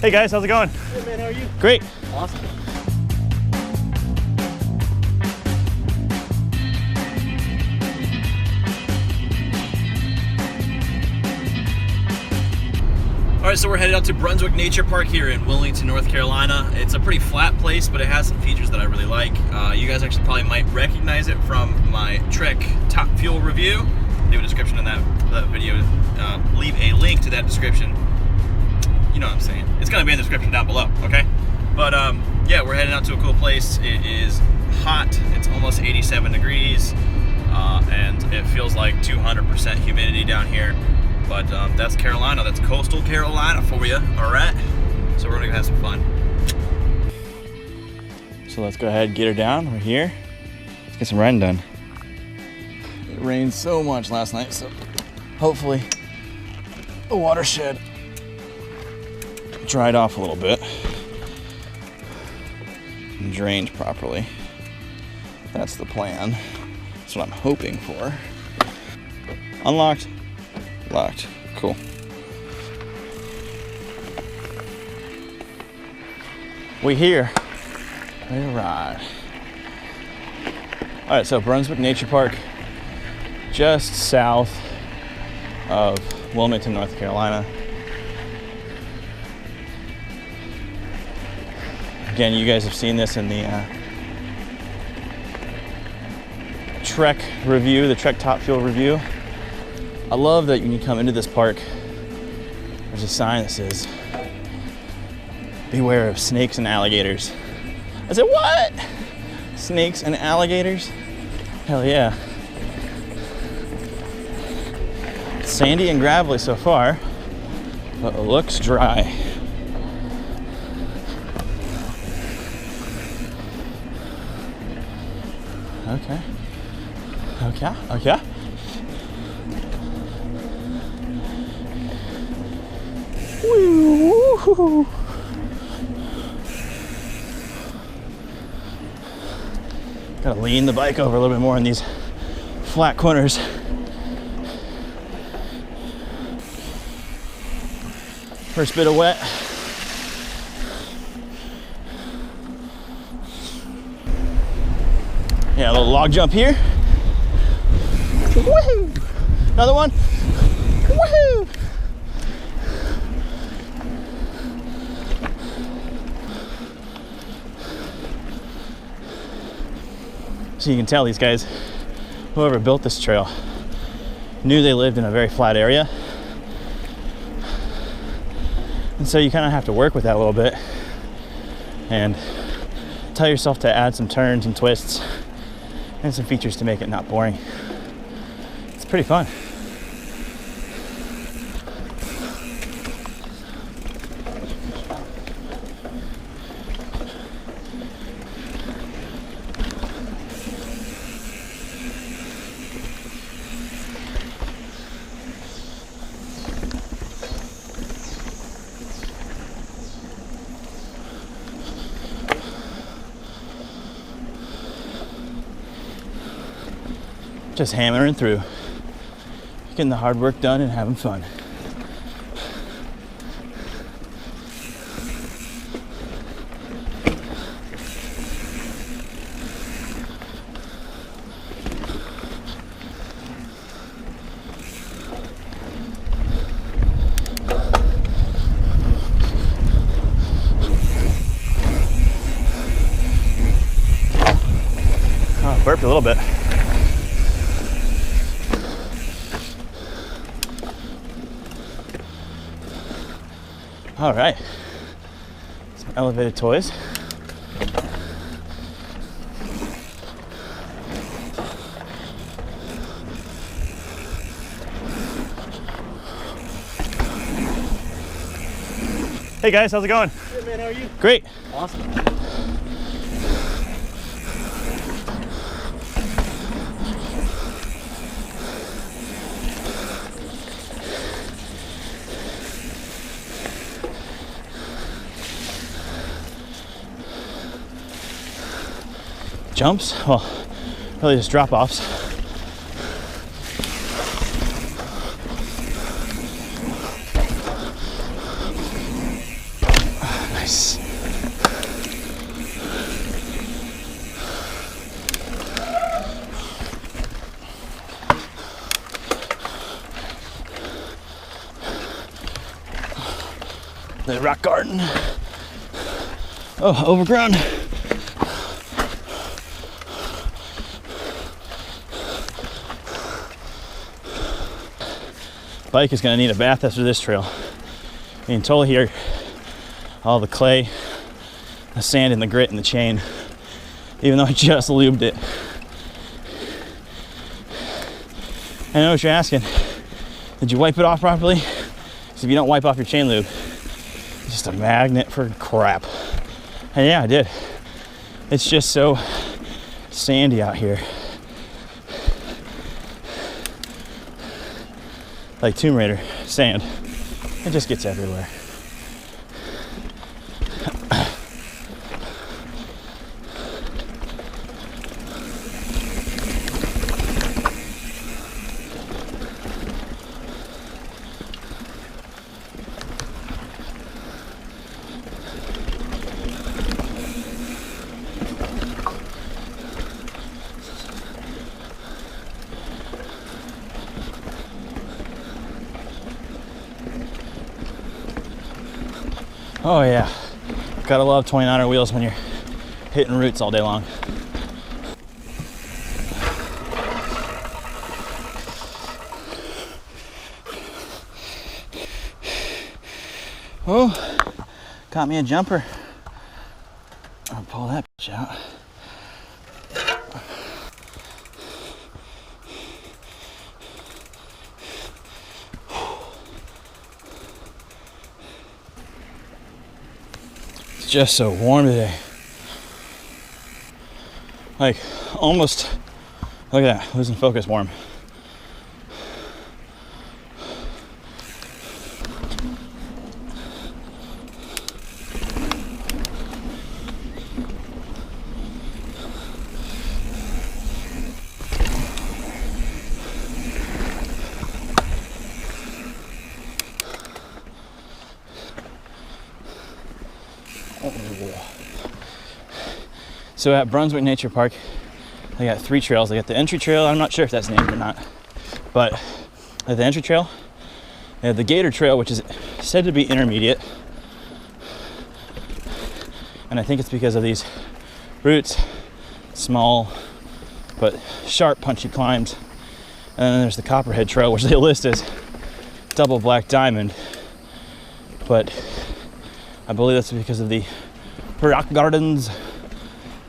Hey guys, how's it going? Hey man, how are you? Great. Awesome. All right, so we're headed out to Brunswick Nature Park here in Wilmington, North Carolina. It's a pretty flat place, but it has some features that I really like. You guys actually probably might recognize it from my Trek Top Fuel review. Leave a description in that video. Leave a link to that description. You know what I'm saying. It's gonna be in the description down below, okay? But yeah, we're heading out to a cool place. It is hot. It's almost 87 degrees, and it feels like 200% humidity down here. But that's Carolina. That's coastal Carolina for you, all right? So we're gonna have some fun. So let's go ahead and get her down. We're here. Let's get some riding done. It rained so much last night, so hopefully the watershed dried off a little bit and drained properly. That's the plan. That's what I'm hoping for. Unlocked. Locked. Cool. We here. Ready to ride. All right, so Brunswick Nature Park, just south of Wilmington, North Carolina. Again, you guys have seen this in the Trek review, the Trek Top Fuel review. I love that when you come into this park, there's a sign that says, beware of snakes and alligators. I said, what? Snakes and alligators? Hell yeah. It's sandy and gravelly so far, but it looks dry. Okay. Okay, okay. Woo-hoo. Gotta lean the bike over a little bit more in these flat corners. First bit of wet. Yeah, a little log jump here. Woohoo! Another one. Woohoo! So you can tell these guys, whoever built this trail, knew they lived in a very flat area. And so you kind of have to work with that a little bit and tell yourself to add some turns and twists and some features to make it not boring. It's pretty fun. Just hammering through, getting the hard work done and having fun. Oh, burped a little bit. All right, some elevated toys. Hey guys, how's it going? Hey man, how are you? Great. Awesome. Jumps, well, really just drop-offs. The rock garden. Oh, overgrown. Bike is gonna need a bath after this trail. You can totally hear all the clay, the sand, and the grit in the chain, even though I just lubed it. I know what you're asking. Did you wipe it off properly? Because if you don't wipe off your chain lube, it's just a magnet for crap. And yeah, I did. It's just so sandy out here. Like Tomb Raider sand. It just gets everywhere. Oh yeah, gotta love 29er wheels when you're hitting roots all day long. Oh, got me a jumper. I'll pull that bitch out. Just so warm today. Like almost, look at that, losing focus warm. So at Brunswick Nature Park, they got 3 trails. They got the entry trail. I'm not sure if that's named or not, but at the entry trail, they have the Gator trail, which is said to be intermediate. And I think it's because of these roots, small but sharp, punchy climbs. And then there's the Copperhead trail, which they list as double black diamond, but I believe that's because of the rock gardens,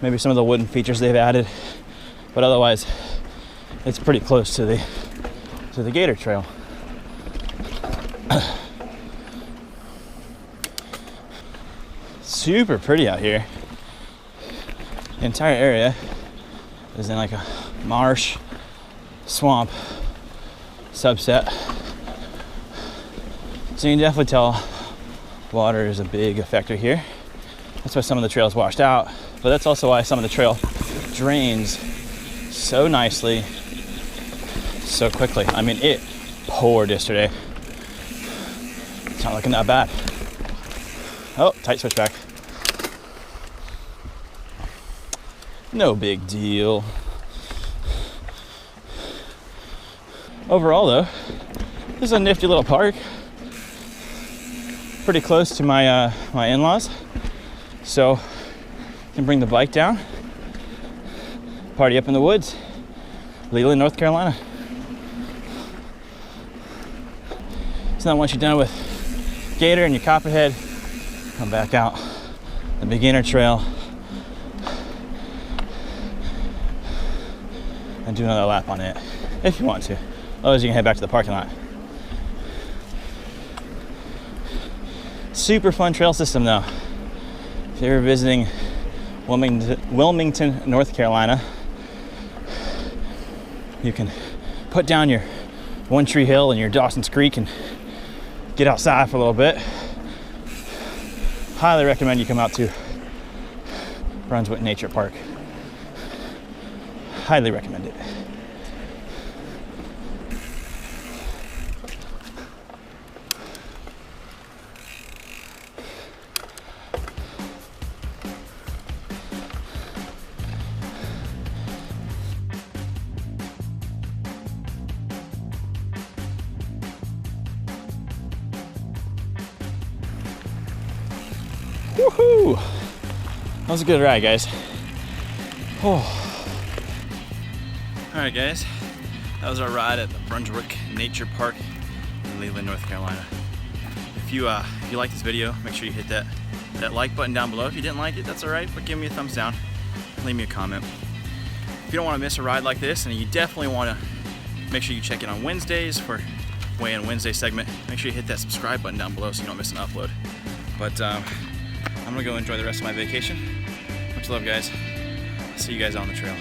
maybe some of the wooden features they've added, but otherwise it's pretty close to the Gator trail. Super pretty out here. The entire area is in like a marsh swamp subset, so you can definitely tell water is a big factor here. That's why some of the trails washed out, but that's also why some of the trail drains so nicely, so quickly. I mean, it poured yesterday. It's not looking that bad. Oh, tight switchback. No big deal. Overall though, this is a nifty little park. Pretty close to my my in-laws, so I can bring the bike down, party up in the woods, Leland, North Carolina. So then once you're done with Gator and your Copperhead, come back out the beginner trail and do another lap on it if you want to. Otherwise you can head back to the parking lot. Super fun trail system though. If you're visiting Wilmington, North Carolina, you can put down your One Tree Hill and your Dawson's Creek and get outside for a little bit. Highly recommend you come out to Brunswick Nature Park. Highly recommend it. Woohoo! That was a good ride, guys. Oh. All right, guys. That was our ride at the Brunswick Nature Park in Leland, North Carolina. If you like this video, make sure you hit that like button down below. If you didn't like it, that's all right, but give me a thumbs down. Leave me a comment. If you don't want to miss a ride like this, and you definitely want to make sure you check in on Wednesdays for Weigh In Wednesday segment, make sure you hit that subscribe button down below so you don't miss an upload. But I'm gonna go enjoy the rest of my vacation. Much love, guys. See you guys on the trail.